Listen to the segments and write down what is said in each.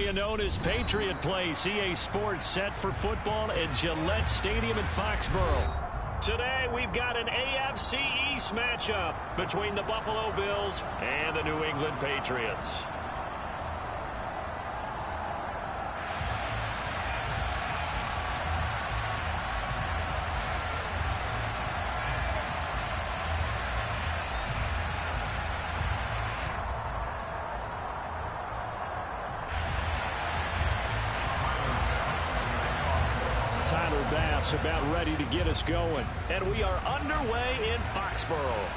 area known as Patriot Place. EA Sports set for football at Gillette Stadium in Foxborough. Today, we've got an AFC East matchup between the Buffalo Bills and the New England Patriots. Tyler Bass about ready to get us going. And we are underway in Foxborough.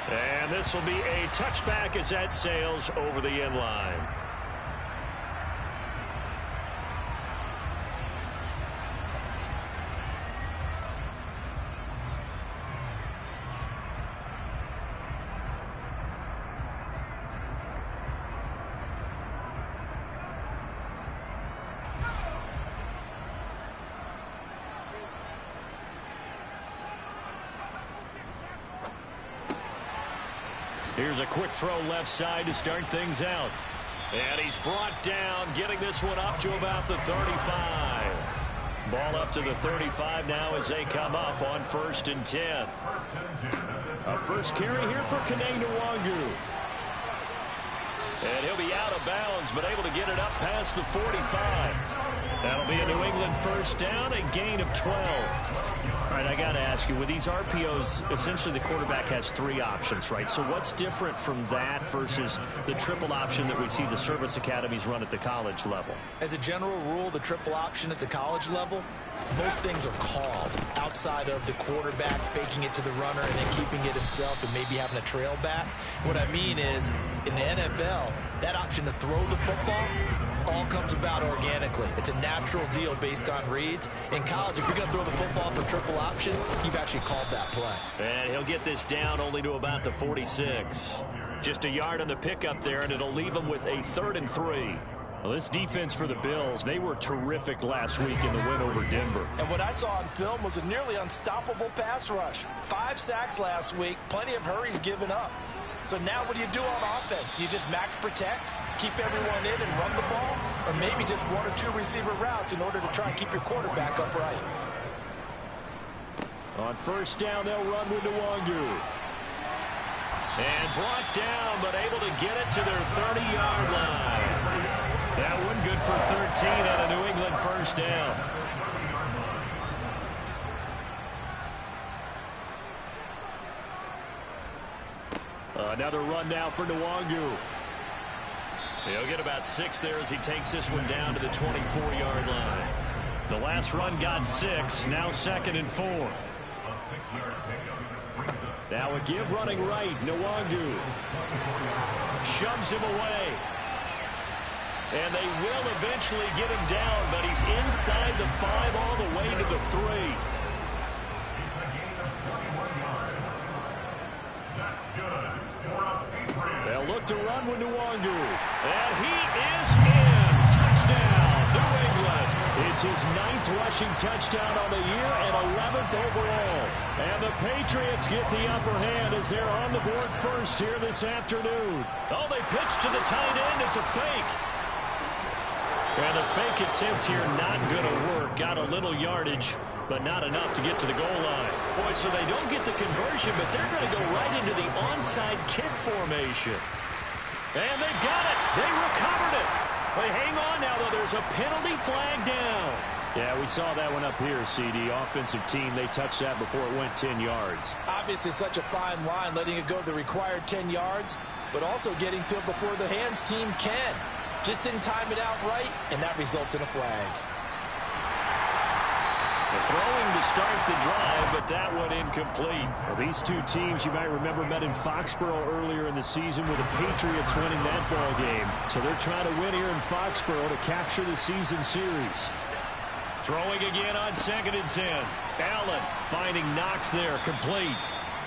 And this will be a touchback as that sails over the end line. Here's a quick throw left side to start things out. And he's brought down, getting this one up to about the 35. Ball up to the 35 now as they come up on 1st and 10. A first carry here for Kene Nwangu. And he'll be out of bounds, but able to get it up past the 45. That'll be a New England first down, a gain of 12. All right, I got to ask you, with these RPOs, essentially the quarterback has 3 options, right? So what's different from that versus the triple option that we see the service academies run at the college level? As a general rule, the triple option at the college level, most things are called outside of the quarterback faking it to the runner and then keeping it himself and maybe having a trail back. What I mean is, in the NFL, that option to throw the football all comes about organically. It's a natural deal based on reads. In college, if you're going to throw the football for triple option, you've actually called that play. And he'll get this down only to about the 46. Just a yard on the pickup there, and it'll leave him with a 3rd and 3. Well, this defense for the Bills, they were terrific last week in the win over Denver. And what I saw on film was a nearly unstoppable pass rush. 5 sacks last week, plenty of hurries given up. So now what do you do on offense? You just max protect, keep everyone in and run the ball, or maybe just 1 or 2 receiver routes in order to try and keep your quarterback upright. On 1st down, they'll run with Nwangu. And brought down, but able to get it to their 30-yard line. That one good for 13 and a New England first down. Another run now for Nwangu. He'll get about 6 there as he takes this one down to the 24-yard line. The last run got 6, now 2nd and 4. Now a give running right, Nwangu. Shoves him away. And they will eventually get him down, but he's inside the 5 all the way to the 3. They'll look to run with Nwangu. And he is in. Touchdown, New England. It's his 9th rushing touchdown on the year and 11th overall. And the Patriots get the upper hand as they're on the board first here this afternoon. Oh, they pitch to the tight end. It's a fake. And the fake attempt here not going to work. Got a little yardage, but not enough to get to the goal line. Boy, so they don't get the conversion, but they're going to go right into the onside kick formation. And they've got it. They recovered it. They hang on now, though. There's a penalty flag down. Yeah, we saw that one up here, CD. Offensive team, they touched that before it went 10 yards. Obviously such a fine line, letting it go the required 10 yards, but also getting to it before the hands team can. Just didn't time it out right, and that results in a flag. The throwing to start the drive, but that one incomplete. Well, these two teams, you might remember, met in Foxborough earlier in the season with the Patriots winning that ball game. So they're trying to win here in Foxborough to capture the season series. Throwing again on 2nd and 10. Allen finding Knox there, complete.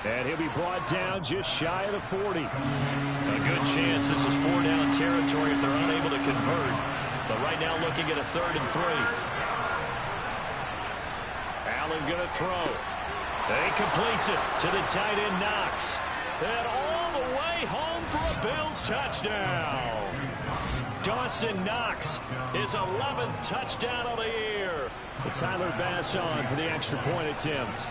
And he'll be brought down just shy of the 40. A good chance this is 4-down territory if they're unable to convert. But right now looking at a 3rd and 3. Allen going to throw. He completes it to the tight end Knox. And all the way home for a Bills touchdown. Dawson Knox, his 11th touchdown of the year. Tyler Bass on for the extra point attempt.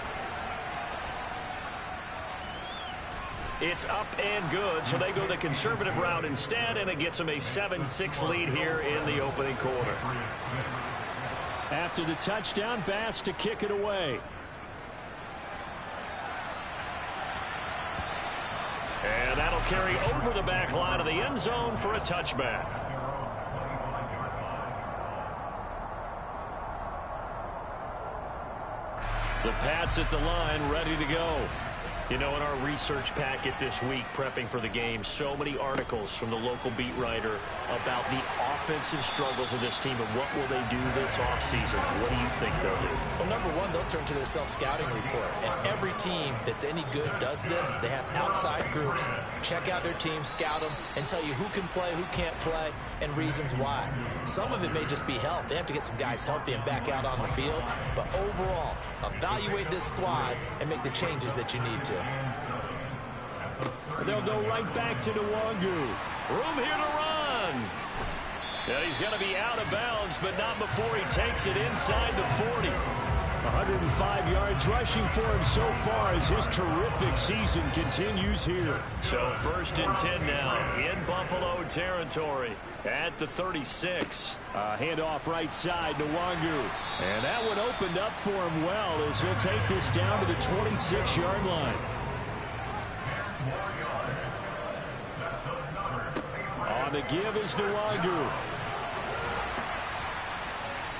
It's up and good, so they go the conservative route instead, and it gets them a 7-6 lead here in the opening quarter. After the touchdown, Bass to kick it away. And that'll carry over the back line of the end zone for a touchback. The Pats at the line, ready to go. You know, in our research packet this week, prepping for the game, so many articles from the local beat writer about the offensive struggles of this team and what will they do this offseason. What do you think they'll do? Well, number one, they'll turn to their self-scouting report. And every team that's any good does this. They have outside groups, check out their team, scout them, and tell you who can play, who can't play, and reasons why. Some of it may just be health. They have to get some guys healthy and back out on the field. But overall, evaluate this squad and make the changes that you need to. They'll go right back to Nwangwu. Room here to run. And he's going to be out of bounds, but not before he takes it inside the 40. 105 yards rushing for him so far as his terrific season continues here. So 1st and 10 now in Buffalo territory at the 36. Handoff right side to Nwangwu. And that one opened up for him well as he'll take this down to the 26-yard line. On the give is Nwangwu.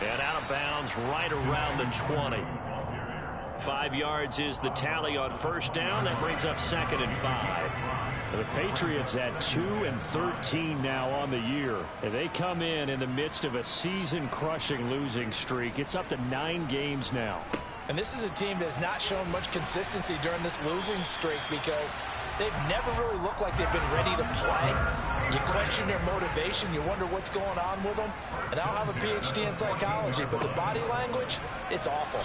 And out of bounds right around the 20. 5 yards is the tally on 1st down. That brings up 2nd and 5. The Patriots at 2-13 now on the year. And they come in the midst of a season-crushing losing streak. It's up to 9 games now. And this is a team that's not shown much consistency during this losing streak because they've never really looked like they've been ready to play. You question their motivation. You wonder what's going on with them. And I don't have a PhD in psychology, but the body language, it's awful.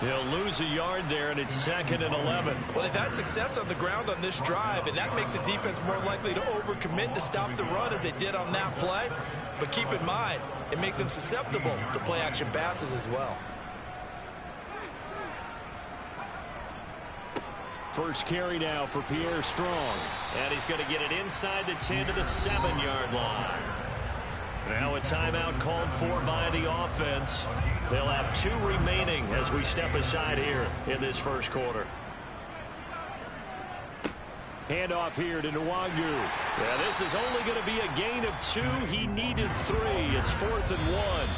They'll lose a yard there, and it's 2nd and 11. Well, they've had success on the ground on this drive, and that makes a defense more likely to overcommit to stop the run as they did on that play. But keep in mind, it makes them susceptible to play-action passes as well. First carry now for Pierre Strong. And he's going to get it inside the 10 to the 7-yard line. Now a timeout called for by the offense. They'll have 2 remaining as we step aside here in this first quarter. Handoff here to Nwangwu. Yeah, this is only going to be a gain of 2. He needed 3. It's 4th and 1.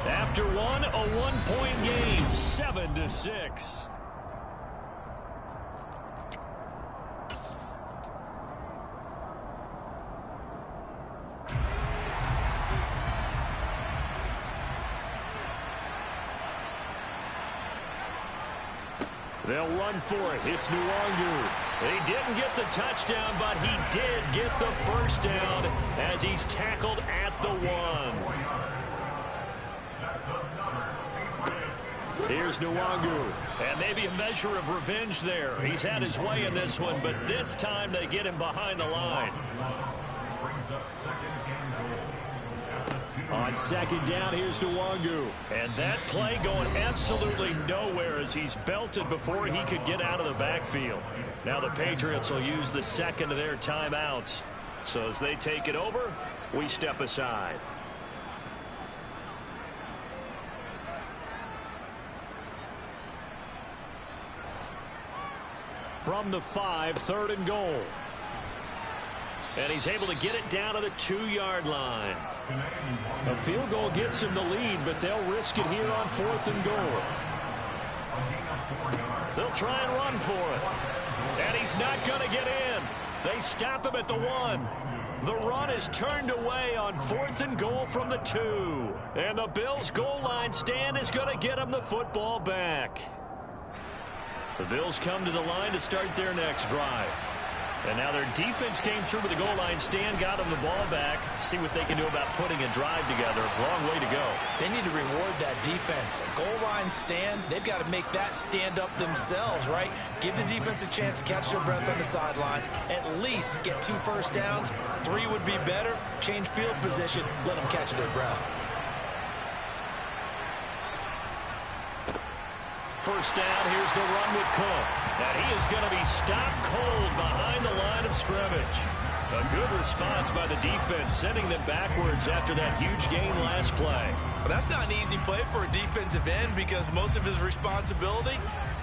After one, a 1-point game, 7-6. They'll run for it. It's Nwangwu. He didn't get the touchdown, but he did get the first down as he's tackled at the 1. Here's Nwangwu. And maybe a measure of revenge there. He's had his way in this one, but this time they get him behind the line. On 2nd down, here's Nwangwu. And that play going absolutely nowhere as he's belted before he could get out of the backfield. Now the Patriots will use the 2nd of their timeouts. So as they take it over, we step aside. From the 5, 3rd and goal. And he's able to get it down to the 2-yard line. A field goal gets him the lead, but they'll risk it here on 4th and goal. They'll try and run for it. And he's not going to get in. They stop him at the 1. The run is turned away on 4th and goal from the 2. And the Bills' goal line stand is going to get him the football back. The Bills come to the line to start their next drive. And now their defense came through with the goal line stand, got them the ball back. See what they can do about putting a drive together. Long way to go. They need to reward that defense. A goal line stand, they've got to make that stand up themselves, right? Give the defense a chance to catch their breath on the sidelines. At least get 2 first downs. 3 would be better. Change field position. Let them catch their breath. First down, here's the run with Cook. And he is going to be stopped cold behind the line of scrimmage. A good response by the defense, sending them backwards after that huge gain last play. Well, that's not an easy play for a defensive end because most of his responsibility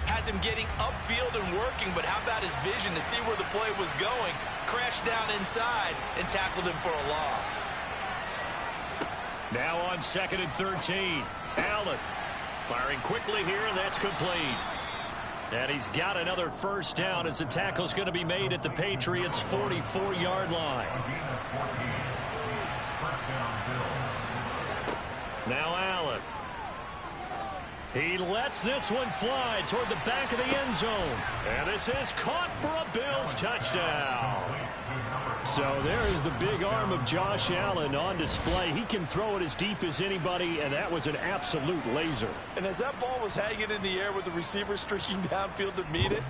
has him getting upfield and working, but how about his vision to see where the play was going, crashed down inside, and tackled him for a loss. Now on 2nd and 13, Allen. Firing quickly here, and that's complete. And he's got another first down as the tackle's going to be made at the Patriots' 44-yard line. Now Allen. He lets this one fly toward the back of the end zone. And this is caught for a Bills touchdown. So there is the big arm of Josh Allen on display. He can throw it as deep as anybody, and that was an absolute laser. And as that ball was hanging in the air with the receiver streaking downfield to meet it,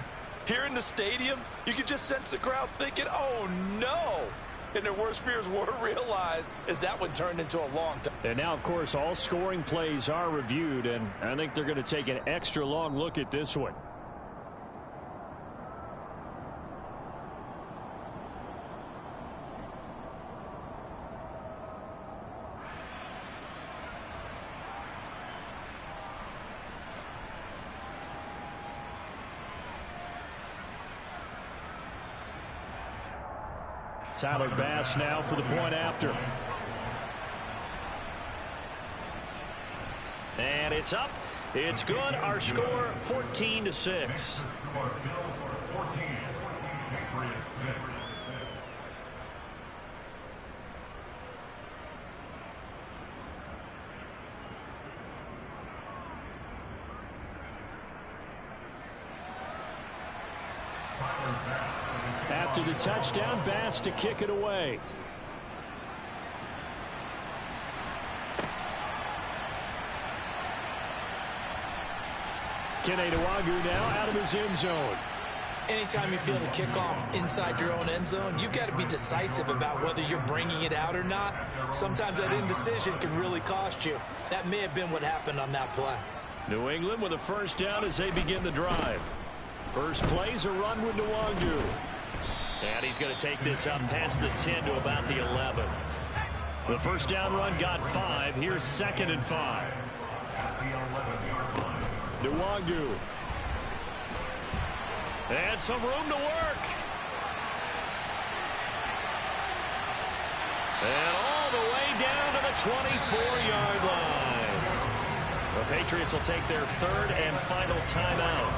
here in the stadium, you could just sense the crowd thinking, oh, no. And their worst fears were realized as that one turned into a long time. And now, of course, all scoring plays are reviewed, and I think they're going to take an extra long look at this one. Tyler Bass now for the point after. And it's up. It's good. Our score 14-6. After the touchdown, Bass to kick it away. Kene Nwangwu now out of his end zone. Anytime you feel the kickoff inside your own end zone, you've got to be decisive about whether you're bringing it out or not. Sometimes that indecision can really cost you. That may have been what happened on that play. New England with a first down as they begin the drive. First play's a run with Nwangwu. And he's going to take this up past the 10 to about the 11. The first down run got 5. Here's 2nd and 5. Nwangwu. And some room to work. And all the way down to the 24-yard line. The Patriots will take their 3rd and final timeout.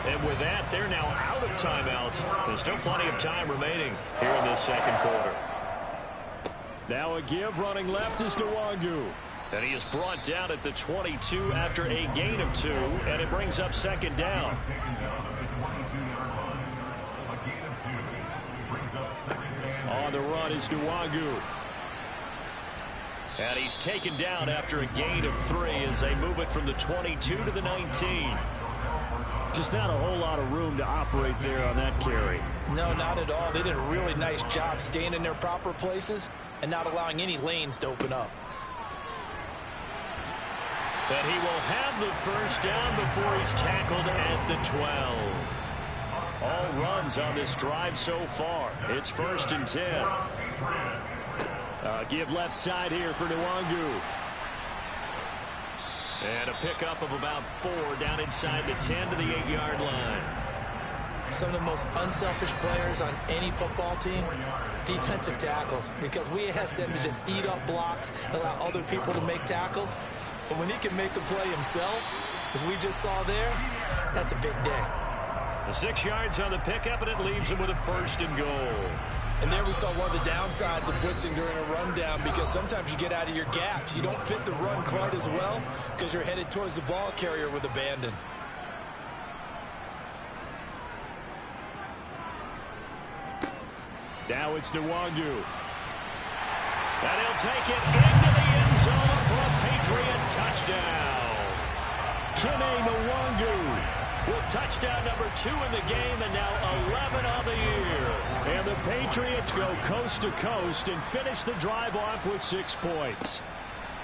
And with that, they're now out of timeouts. There's still plenty of time remaining here in this 2nd quarter. Now a give running left is Nwangwu. And he is brought down at the 22 after a gain of 2. And it brings up 2nd down. On the run is Nwangwu. And he's taken down after a gain of 3 as they move it from the 22 to the 19. Just not a whole lot of room to operate there on that carry. No, not at all. They did a really nice job staying in their proper places and not allowing any lanes to open up. But he will have the first down before he's tackled at the 12. All runs on this drive so far. It's 1st and 10. Give left side here for Nwangwu. And a pickup of about 4 down inside the 10 to the 8-yard line. Some of the most unselfish players on any football team, defensive tackles, because we ask them to just eat up blocks and allow other people to make tackles. But when he can make a play himself, as we just saw there, that's a big day. The 6 yards on the pickup, and it leaves him with a 1st and goal. And there we saw one of the downsides of blitzing during a rundown, because sometimes you get out of your gaps. You don't fit the run quite as well because you're headed towards the ball carrier with abandon. Now it's Nwangu. And he'll take it into the end zone for a Patriot touchdown. Kene Nwangu with touchdown number 2 in the game and now 11 on the year. And the Patriots go coast to coast and finish the drive off with 6 points.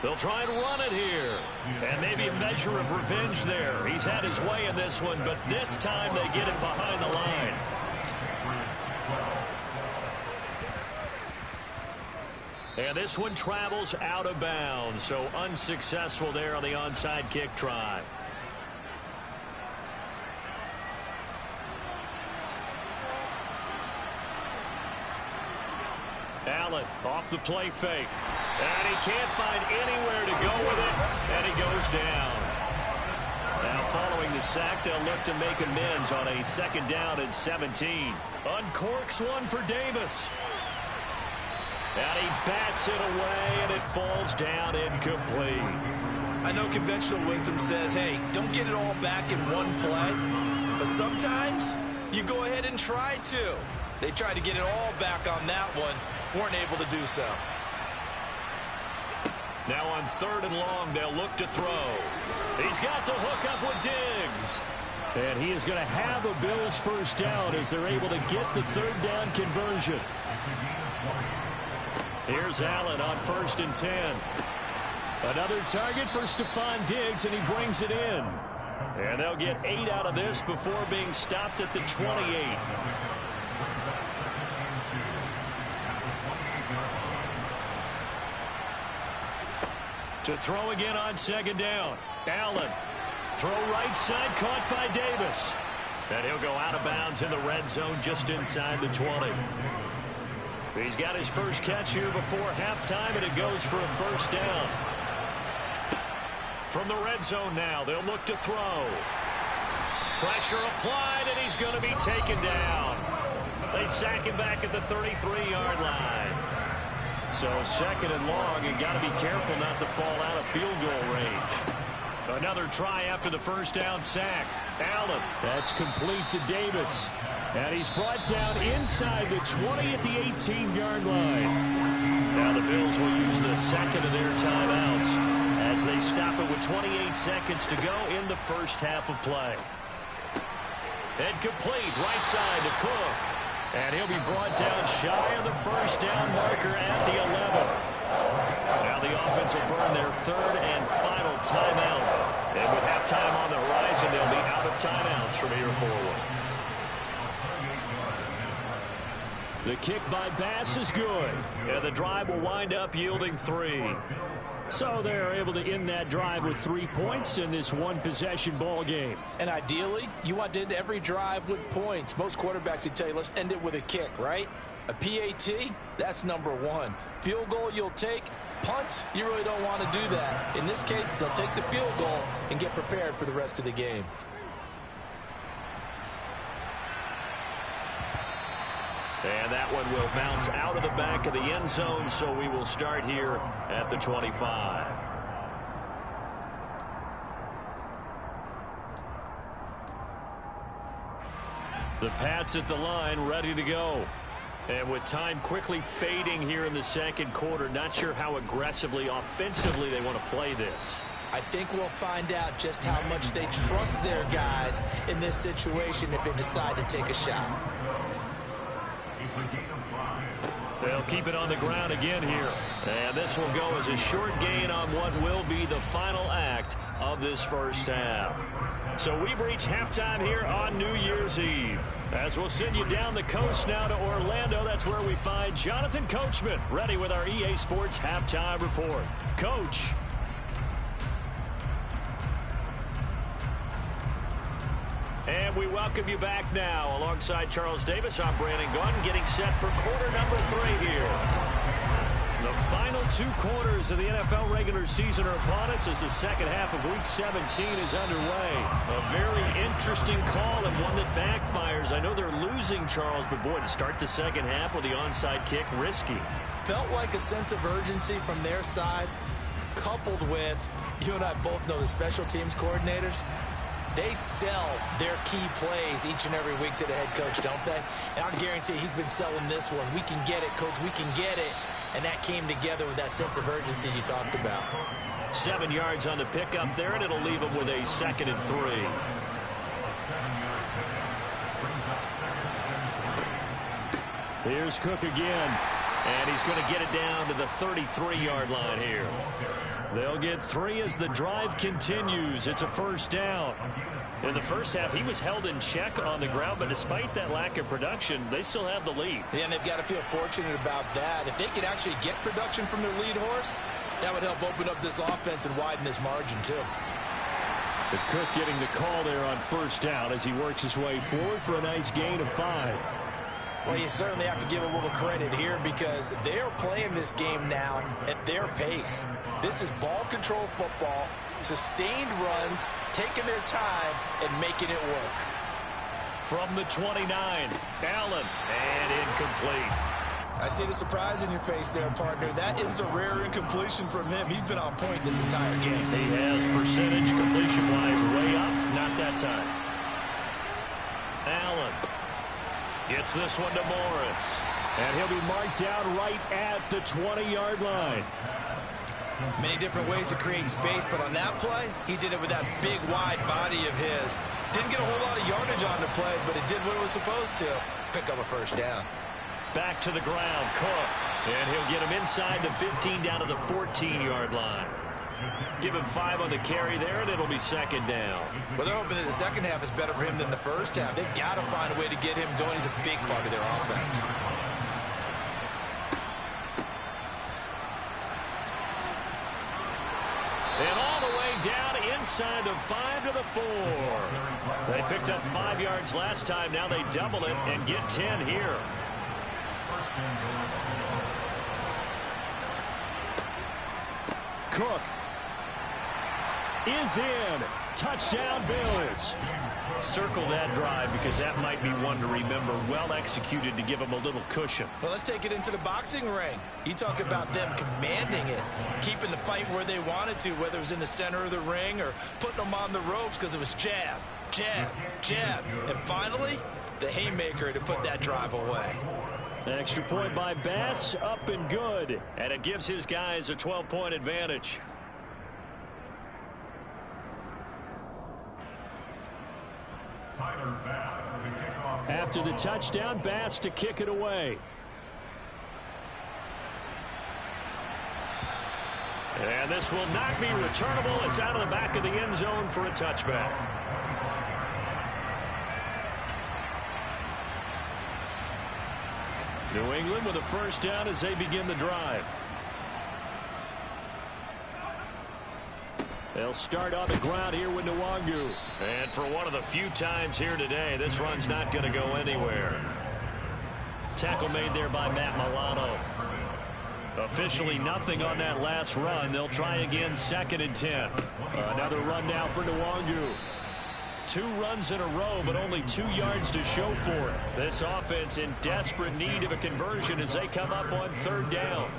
They'll try and run it here. And maybe a measure of revenge there. He's had his way in this one, but this time they get him behind the line. And this one travels out of bounds, so unsuccessful there on the onside kick try. Allen off the play fake. And he can't find anywhere to go with it, and he goes down. Now following the sack, they'll look to make amends on a 2nd down and 17. Uncorks one for Davis. And he bats it away, and it falls down incomplete. I know conventional wisdom says, hey, don't get it all back in one play. But sometimes you go ahead and try to. They tried to get it all back on that one. Weren't able to do so. Now on 3rd and long, they'll look to throw. He's got the hook up with Diggs. And he is going to have a Bills 1st down as they're able to get the 3rd down conversion. Here's Allen on 1st and 10. Another target for Stephon Diggs, and he brings it in. And they'll get 8 out of this before being stopped at the 28. To throw again on 2nd down. Allen. Throw right side, caught by Davis. And he'll go out of bounds in the red zone just inside the 20. He's got his first catch here before halftime, and it goes for a 1st down. From the red zone now, they'll look to throw. Pressure applied, and he's going to be taken down. They sack him back at the 33-yard line. So 2nd and long, you got to be careful not to fall out of field goal range. Another try after the 1st down sack. Allen. That's complete to Davis. And he's brought down inside the 20 at the 18-yard line. Now the Bills will use the 2nd of their timeouts as they stop it with 28 seconds to go in the 1st half of play. And complete right side to Cook. And he'll be brought down shy of the 1st down marker at the 11. Now the offense will burn their 3rd and final timeout. And with halftime on the horizon, they'll be out of timeouts from here forward. The kick by Bass is good. And the drive will wind up yielding 3. So they're able to end that drive with 3 points in this one-possession ball game. And ideally, you want to end every drive with points. Most quarterbacks would tell you, let's end it with a kick, right? A PAT, that's number 1. Field goal you'll take. Punts, you really don't want to do that. In this case, they'll take the field goal and get prepared for the rest of the game. And that one will bounce out of the back of the end zone, so we will start here at the 25. The Pats at the line, ready to go. And with time quickly fading here in the 2nd quarter, not sure how aggressively, offensively they want to play this. I think we'll find out just how much they trust their guys in this situation if they decide to take a shot. They'll keep it on the ground again here. And this will go as a short gain on what will be the final act of this 1st half. So we've reached halftime here on New Year's Eve. As we'll send you down the coast now to Orlando, that's where we find Jonathan Coachman, ready with our EA Sports Halftime Report. Coach. And we welcome you back now. Alongside Charles Davis, I'm Brandon Gaudin, getting set for quarter number 3 here. The final 2 quarters of the NFL regular season are upon us as the 2nd half of Week 17 is underway. A very interesting call and one that backfires. I know they're losing, Charles, but boy, to start the 2nd half with the onside kick, risky. Felt like a sense of urgency from their side, coupled with, you and I both know the special teams coordinators, They sell their key plays each and every week to the head coach, don't they? And I'll guarantee he's been selling this one. We can get it, coach. We can get it. And that came together with that sense of urgency you talked about. 7 yards on the pickup there, and it'll leave him with a 2nd and 3. Here's Cook again, and he's going to get it down to the 33-yard line here. They'll get 3 as the drive continues. It's a 1st down. In the first half, he was held in check on the ground, but despite that lack of production, they still have the lead. Yeah, and they've got to feel fortunate about that. If they could actually get production from their lead horse, that would help open up this offense and widen this margin, too. But Cook getting the call there on 1st down as he works his way forward for a nice gain of 5. Well, you certainly have to give a little credit here because they're playing this game now at their pace. This is ball control football, sustained runs, taking their time, and making it work. From the 29, Allen, and incomplete. I see the surprise in your face there, partner. That is a rare incompletion from him. He's been on point this entire game. He has percentage completion-wise way up. Not that time. Allen gets this one to Morris. And he'll be marked down right at the 20-yard line. Many different ways to create space, but on that play, he did it with that big, wide body of his. Didn't get a whole lot of yardage on the play, but it did what it was supposed to. Pick up a 1st down. Back to the ground, Cook. And he'll get him inside the 15 down to the 14-yard line. Give him 5 on the carry there, and it'll be 2nd down. Well, they're hoping that the second half is better for him than the first half. They've got to find a way to get him going. He's a big part of their offense. And all the way down inside the 5 to the 4. They picked up 5 yards last time. Now they double it and get 10 here. Cook is in. Touchdown, Bills. Circle that drive because that might be one to remember. Well executed to give them a little cushion. Well, let's take it into the boxing ring. You talk about them commanding it, keeping the fight where they wanted to, whether it was in the center of the ring or putting them on the ropes because it was jab, jab, jab. And finally, the haymaker to put that drive away. Extra point by Bass, up and good. And it gives his guys a 12-point advantage. After the touchdown, Bass to kick it away. And this will not be returnable. It's out of the back of the end zone for a touchback. New England with a 1st down as they begin the drive. They'll start on the ground here with Nwangu. And for one of the few times here today, this run's not going to go anywhere. Tackle made there by Matt Milano. Officially nothing on that last run. They'll try again, 2nd and 10. Another run now for Nwangu. 2 runs in a row, but only 2 yards to show for it. This offense in desperate need of a conversion as they come up on 3rd down.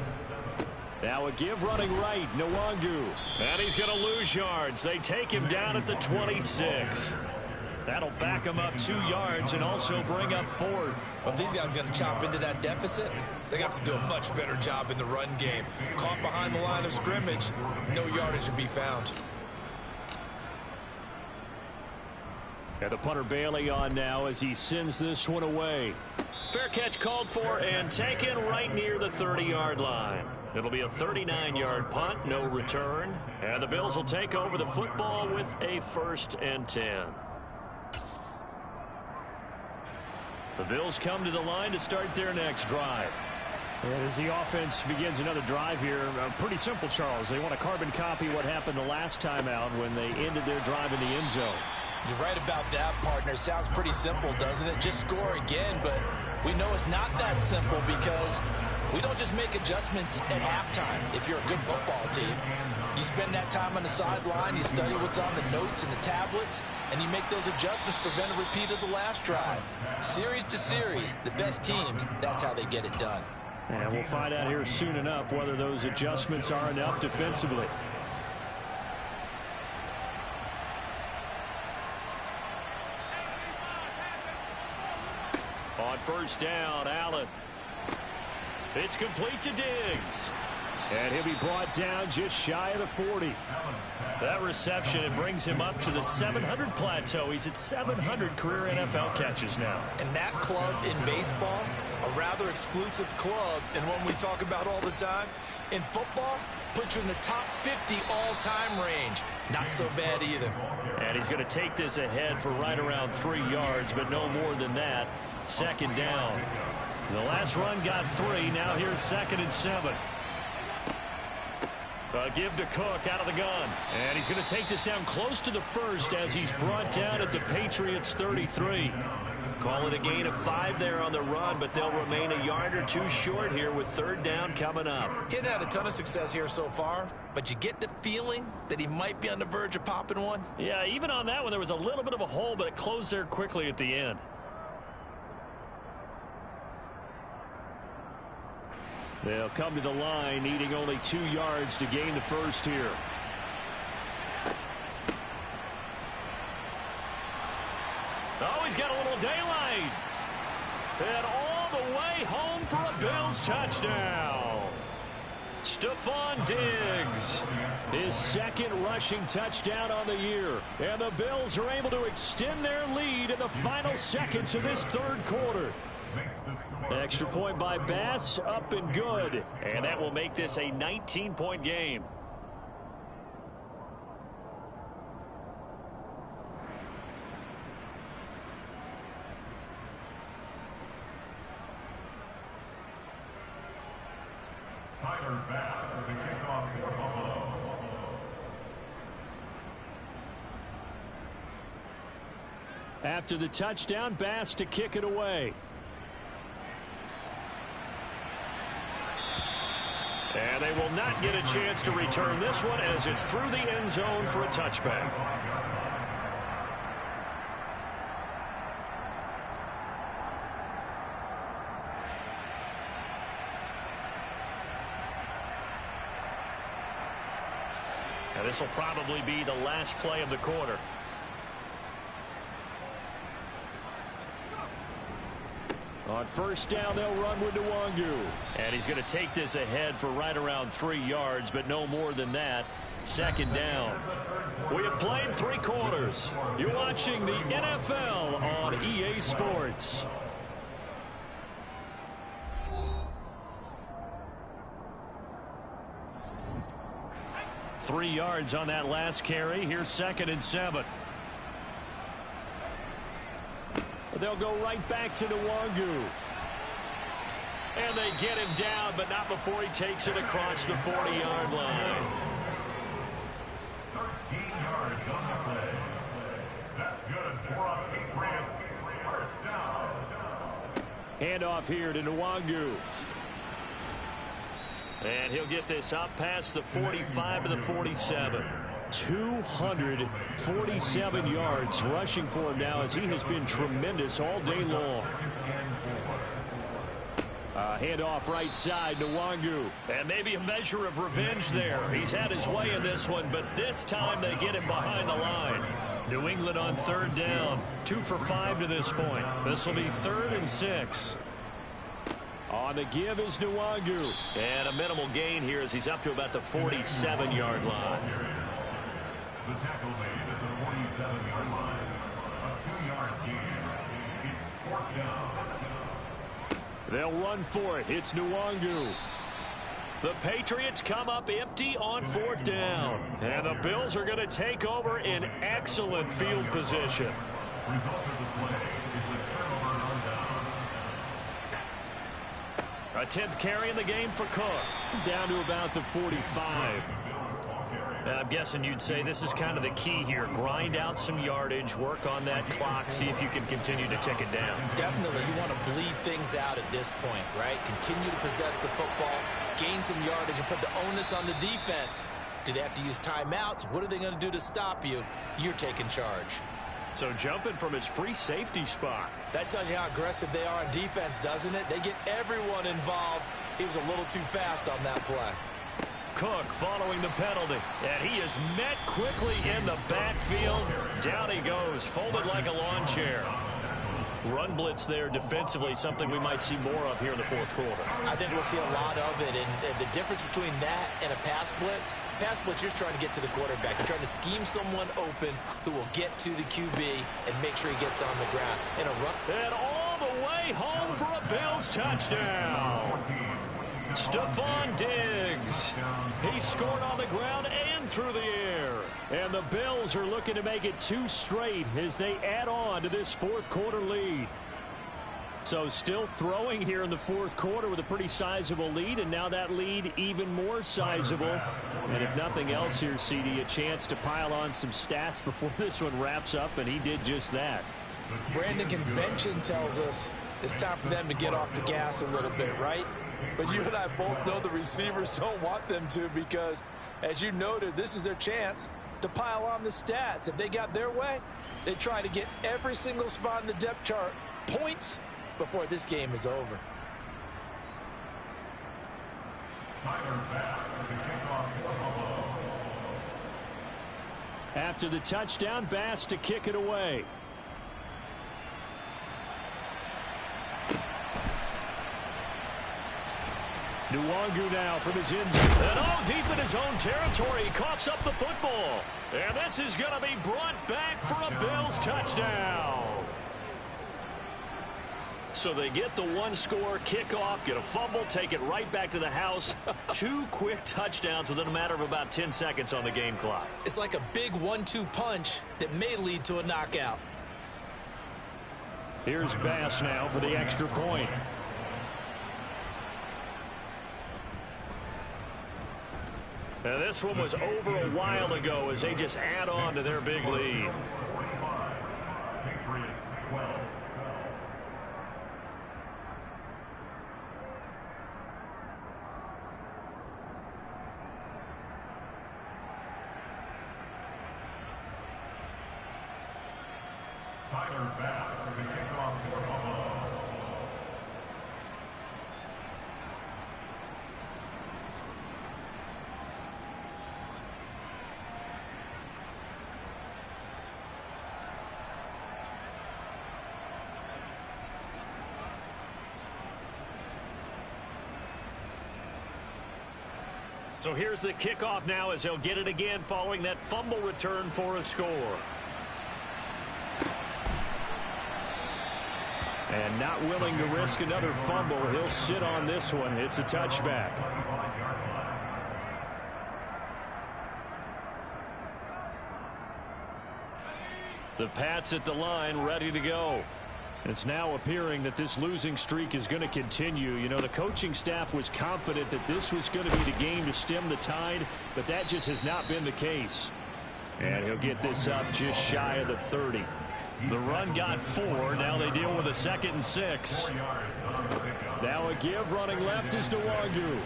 Now a give running right, Nwangu. And he's going to lose yards. They take him down at the 26. That'll back him up 2 yards and also bring up 4th. Well, if these guys are going to chop into that deficit, they got to do a much better job in the run game. Caught behind the line of scrimmage, no yardage to be found. And the punter Bailey on now as he sends this one away. Fair catch called for and taken right near the 30-yard line. It'll be a 39-yard punt, no return. And the Bills will take over the football with a 1st and 10. The Bills come to the line to start their next drive. And as the offense begins another drive here, pretty simple, Charles. They want to carbon copy what happened the last time out when they ended their drive in the end zone. You're right about that, partner. Sounds pretty simple, doesn't it? Just score again, but we know it's not that simple because we don't just make adjustments at halftime. If you're a good football team, you spend that time on the sideline, you study what's on the notes and the tablets, and you make those adjustments to prevent a repeat of the last drive. Series to series, the best teams, that's how they get it done. And we'll find out here soon enough whether those adjustments are enough defensively. first down. Allen. It's complete to Diggs. And he'll be brought down just shy of the 40. That reception, it brings him up to the 700 plateau. He's at 700 career NFL catches now. And that club in baseball, a rather exclusive club, and one we talk about all the time. In football, puts you in the top 50 all-time range. Not so bad either. And he's going to take this ahead for right around 3 yards, but no more than that. Second down. The last run got 3. Now here's 2nd and 7. Give to Cook out of the gun. And he's going to take this down close to the first as he's brought down at the Patriots 33. Call it a gain of 5 there on the run, but they'll remain a yard or 2 short here with 3rd down coming up. He hadn't had a ton of success here so far, but you get the feeling that he might be on the verge of popping one. Yeah, even on that one, there was a little bit of a hole, but it closed there quickly at the end. They'll come to the line, needing only 2 yards to gain the first here. Oh, he's got a little daylight. And all the way home for a Bills touchdown. Stephon Diggs. His 2nd rushing touchdown on the year. And the Bills are able to extend their lead in the final seconds of this 3rd quarter. Extra point by Bass, up and good. And that will make this a 19-point game. Tyler Bass to kick off for Buffalo. After the touchdown, Bass to kick it away. And they will not get a chance to return this one as it's through the end zone for a touchback. Now this will probably be the last play of the quarter. On first down, they'll run with Nwangu. And he's going to take this ahead for right around 3 yards, but no more than that. 2nd down. We have played 3 quarters. You're watching the NFL on EA Sports. Three yards on that last carry. Here's 2nd and 7. They'll go right back to Nwangu. And they get him down, but not before he takes it across the 40-yard line. 13 yards on the play. That's good for a Patriots first down. Handoff here to Nwangu. And he'll get this up past the 45 to the 47. 247 yards rushing for him now as he has been tremendous all day long. Handoff right side to Nwangu. And maybe a measure of revenge there. He's had his way in this one, but this time they get him behind the line. New England on 3rd down. 2 for 5 to this point. This will be 3rd and 6. On the give is Nwangu. And a minimal gain here as he's up to about the 47-yard line. The tackle made at the 47-yard line. A 2-yard gain. It's 4th down. They'll run for it. It's Nwangu. The Patriots come up empty on 4th down. And the Bills are going to take over in excellent field position. Result of the play is the turnover on down. A 10th carry in the game for Cook. Down to about the 45. I'm guessing you'd say this is kind of the key here. Grind out some yardage, work on that clock, see if you can continue to tick it down. Definitely, you want to bleed things out at this point, right? Continue to possess the football, gain some yardage, and put the onus on the defense. Do they have to use timeouts? What are they going to do to stop you? You're taking charge. So jumping from his free safety spot. That tells you how aggressive they are on defense, doesn't it? They get everyone involved. He was a little too fast on that play. Cook following the penalty. And he is met quickly in the backfield. Down he goes, folded like a lawn chair. Run blitz there defensively, something we might see more of here in the fourth quarter. I think we'll see a lot of it, and the difference between that and a pass blitz, you're just trying to get to the quarterback. You're trying to scheme someone open who will get to the QB and make sure he gets on the ground. In a run. And all the way home for a Bills touchdown. Stephon Diggs. He scored on the ground and through the air. And the Bills are looking to make it 2 straight as they add on to this fourth quarter lead. So still throwing here in the fourth quarter with a pretty sizable lead, and now that lead even more sizable. And if nothing else here, CD, a chance to pile on some stats before this one wraps up, and he did just that. Brandon, convention tells us it's time for them to get off the gas a little bit, right? But you and I both know the receivers don't want them to, because, as you noted, this is their chance to pile on the stats. If they got their way, they try to get every single spot in the depth chart points before this game is over. After the touchdown, Bass to kick it away. Nwangu now from his end zone. And all deep in his own territory. He coughs up the football. And this is going to be brought back for a Bills touchdown. So they get the 1-score kickoff, get a fumble, take it right back to the house. 2 quick touchdowns within a matter of about 10 seconds on the game clock. It's like a big 1-2 punch that may lead to a knockout. Here's Bass now for the extra point. And this one was over a while ago as they just add on to their big lead. Patriots 12. Tyler Bass for the kickoff for Buffalo. So here's the kickoff now as he'll get it again following that fumble return for a score. And not willing to risk another fumble, he'll sit on this one. It's a touchback. The Pats at the line, ready to go. It's now appearing that this losing streak is going to continue. You know, the coaching staff was confident that this was going to be the game to stem the tide, but that just has not been the case. And he'll get this up just shy of the 30. The run got 4. Now they deal with a 2nd and 6. Now a give running left is Nwangu.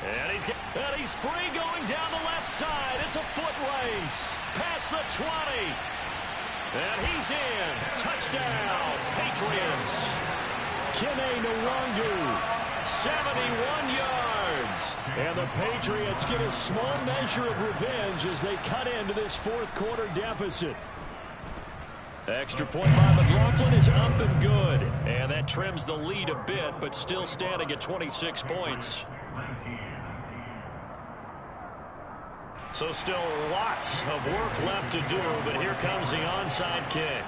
And he's free going down the left side. It's a foot race. Past the 20. And he's in. Touchdown, Patriots. Kene Nwangu, 71 yards. And the Patriots get a small measure of revenge as they cut into this fourth quarter deficit. Extra point by McLaughlin is up and good. And that trims the lead a bit, but still standing at 26 points. So still lots of work left to do, but here comes the onside kick.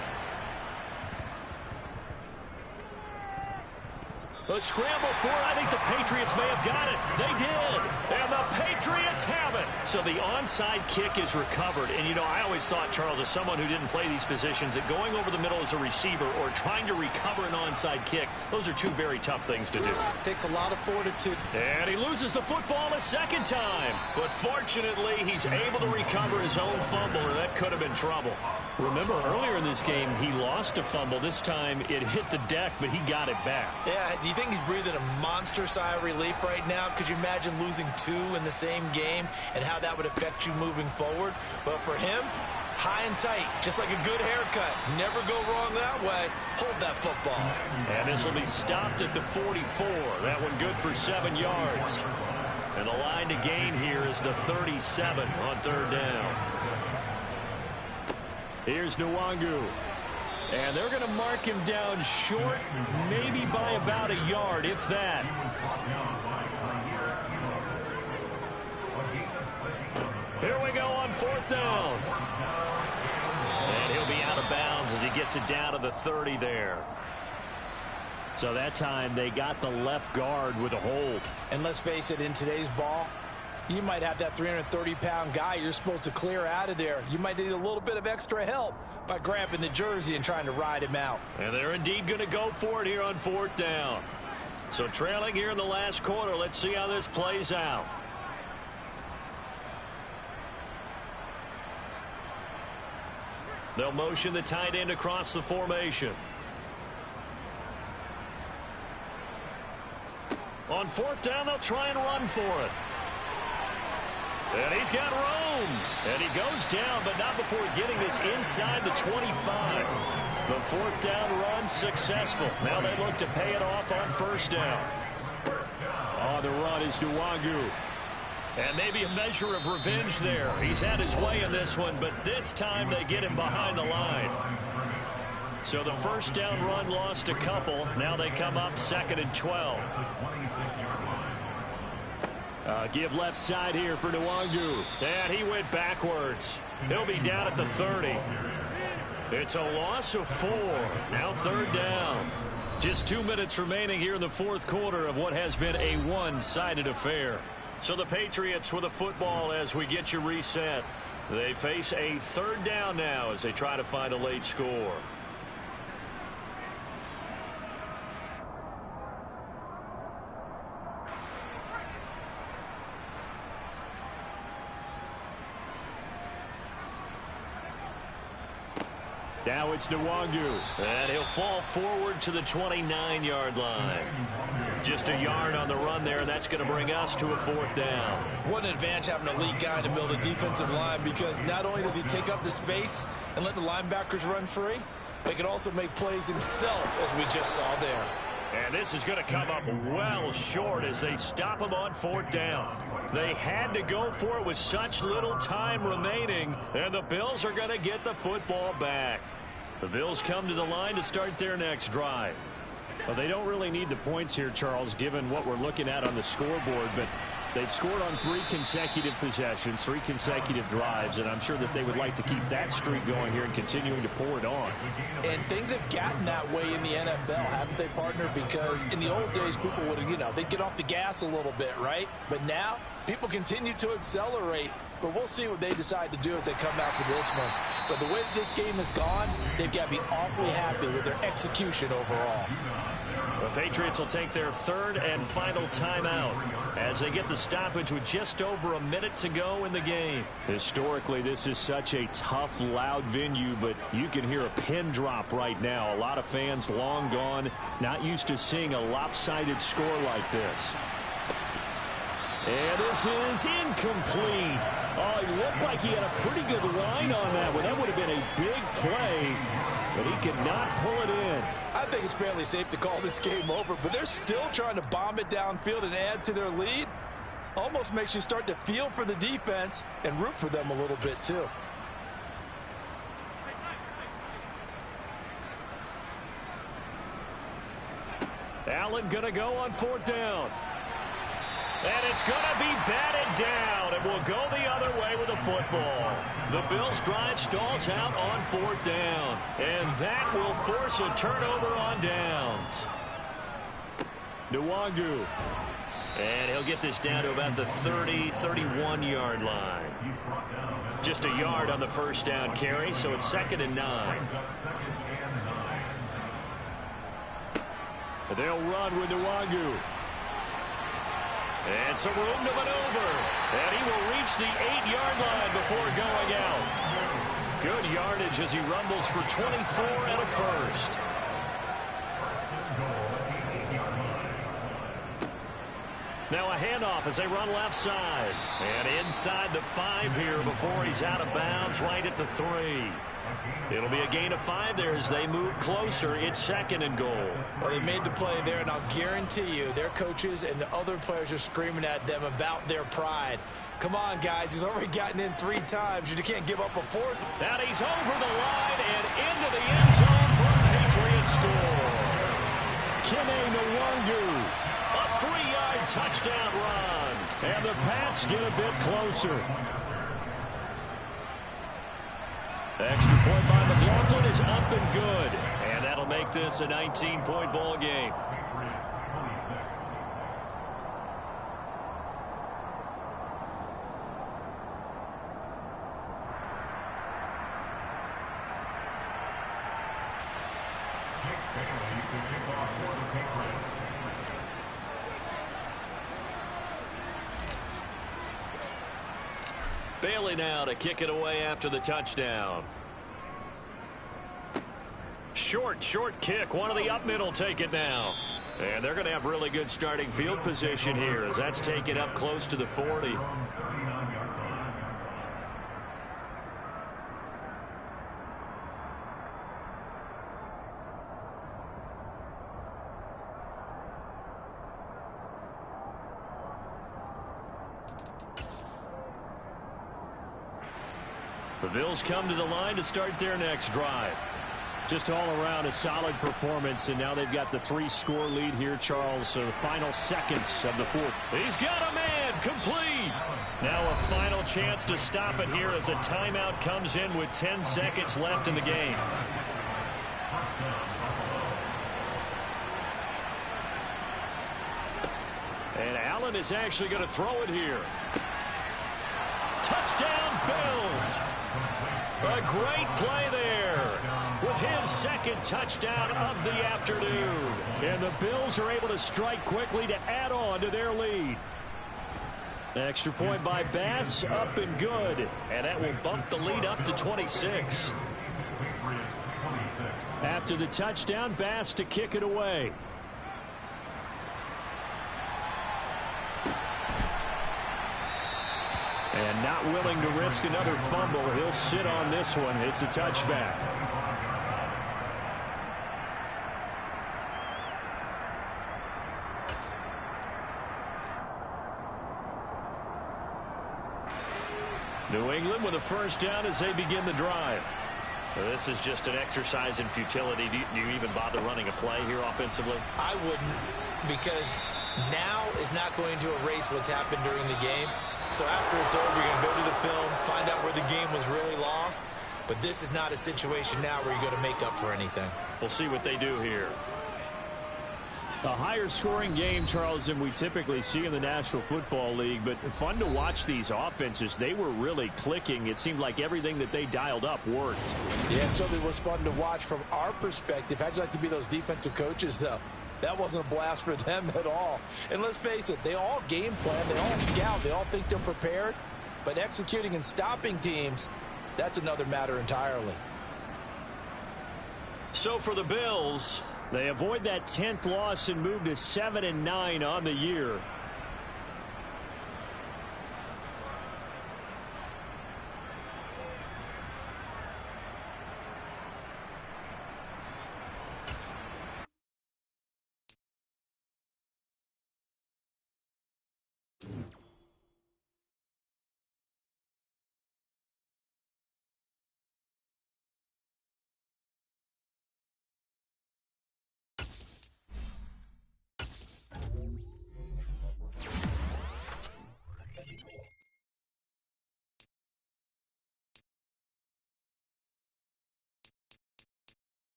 A scramble for it. I think the Patriots may have got it. They did. And the Patriots have it. So the onside kick is recovered. And, you know, I always thought, Charles, as someone who didn't play these positions, that going over the middle as a receiver or trying to recover an onside kick, those are 2 very tough things to do. Takes a lot of fortitude. And he loses the football a 2nd time. But fortunately, he's able to recover his own fumble, or that could have been trouble. Remember, earlier in this game, he lost a fumble. This time, it hit the deck, but he got it back. Yeah, do you think he's breathing a monster sigh of relief right now? Could you imagine losing 2 in the same game and how that would affect you moving forward? But for him, high and tight, just like a good haircut. Never go wrong that way. Hold that football. And this will be stopped at the 44. That one good for 7 yards. And the line to gain here is the 37 on 3rd down. Here's Nwangu. And they're going to mark him down short, maybe by about a yard, if that. Here we go on 4th down. And he'll be out of bounds as he gets it down to the 30 there. So that time they got the left guard with a hold. And let's face it, in today's ball, you might have that 330-pound guy you're supposed to clear out of there. You might need a little bit of extra help by grabbing the jersey and trying to ride him out. And they're indeed going to go for it here on 4th down. So trailing here in the last quarter, let's see how this plays out. They'll motion the tight end across the formation. On 4th down, they'll try and run for it. And he's got room. And he goes down, but not before getting this inside the 25. The 4th down run successful. Now they look to pay it off on 1st down. On the run is Nwangu. And maybe a measure of revenge there. He's had his way in this one, but this time they get him behind the line. So the 1st down run lost a couple. Now they come up 2nd and 12. Give left side here for Nwangu. And he went backwards. He'll be down at the 30. It's a loss of 4. Now 3rd down. Just 2 minutes remaining here in the 4th quarter of what has been a one-sided affair. So the Patriots with a football as we get you reset. They face a 3rd down now as they try to find a late score. Now it's Nwangu, and he'll fall forward to the 29-yard line. Just a yard on the run there, and that's going to bring us to a 4th down. What an advantage having an elite guy in the middle of the defensive line, because not only does he take up the space and let the linebackers run free, but he can also make plays himself, as we just saw there. And this is going to come up well short as they stop him on 4th down. They had to go for it with such little time remaining, and the Bills are going to get the football back. The Bills come to the line to start their next drive. Well, they don't really need the points here, Charles, given what we're looking at on the scoreboard, but they've scored on 3 consecutive possessions, 3 consecutive drives, and I'm sure that they would like to keep that streak going here and continuing to pour it on. And things have gotten that way in the NFL, haven't they, partner? Because in the old days, people would, they'd get off the gas a little bit, right? But now, people continue to accelerate. But we'll see what they decide to do as they come back with this one. But the way that this game has gone, they've got to be awfully happy with their execution overall. The Patriots will take their 3rd and final timeout as they get the stoppage with just over a minute to go in the game. Historically, this is such a tough, loud venue, but you can hear a pin drop right now. A lot of fans long gone, not used to seeing a lopsided score like this. And this is incomplete. Oh, he looked like he had a pretty good line on that one. That would have been a big play, but he could not pull it in. I think it's fairly safe to call this game over, but they're still trying to bomb it downfield and add to their lead. Almost makes you start to feel for the defense and root for them a little bit, too. Allen going to go on 4th down. And it's going to be batted down. It will go the other way with the football. The Bills' drive stalls out on 4th down. And that will force a turnover on downs. Nwangu. And he'll get this down to about the 30, 31-yard line. Just a yard on the 1st down carry, so it's 2nd and 9. They'll run with Nwangu. And some room to maneuver. And he will reach the 8-yard line before going out. Good yardage as he rumbles for 24 and a first. Now a handoff as they run left side. And inside the 5 here before he's out of bounds right at the 3. It'll be a gain of 5 there as they move closer. It's 2nd and goal. Well, they made the play there, and I'll guarantee you their coaches and the other players are screaming at them about their pride. Come on, guys. He's already gotten in 3 times. You can't give up a 4th. Now he's over the line and into the end zone for touchdown run. And the Pats get a bit closer. Extra point by McLaughlin is up and good. And that'll make this a 19-point ball game. Bailey now to kick it away after the touchdown. Short kick. One of the up middle take it now. And they're going to have really good starting field position here as that's taken up close to the 40. The Bills come to the line to start their next drive. Just all around a solid performance, and now they've got the 3-score lead here, Charles. So the final seconds of the fourth. He's got a man complete. Now a final chance to stop it here as a timeout comes in with 10 seconds left in the game. And Allen is actually going to throw it here. Touchdown, Bills. A great play there with his second touchdown of the afternoon. And the Bills are able to strike quickly to add on to their lead. Extra point by Bass, up and good. And that will bump the lead up to 26. After the touchdown, Bass to kick it away. And not willing to risk another fumble. He'll sit on this one. It's a touchback. New England with a first down as they begin the drive. Well, this is just an exercise in futility. Do you even bother running a play here offensively? I wouldn't, because now is not going to erase what's happened during the game. So after it's over, you're going to go to the film, find out where the game was really lost. But this is not a situation now where you're going to make up for anything. We'll see what they do here. A higher scoring game, Charles, than we typically see in the National Football League, but fun to watch these offenses. They were really clicking. It seemed like everything that they dialed up worked. Yeah, it certainly was fun to watch from our perspective. How'd you like to be those defensive coaches, though? That wasn't a blast for them at all. And let's face it, they all game plan, they all scout, they all think they're prepared. But executing and stopping teams, that's another matter entirely. So for the Bills, they avoid that 10th loss and move to 7-9 on the year.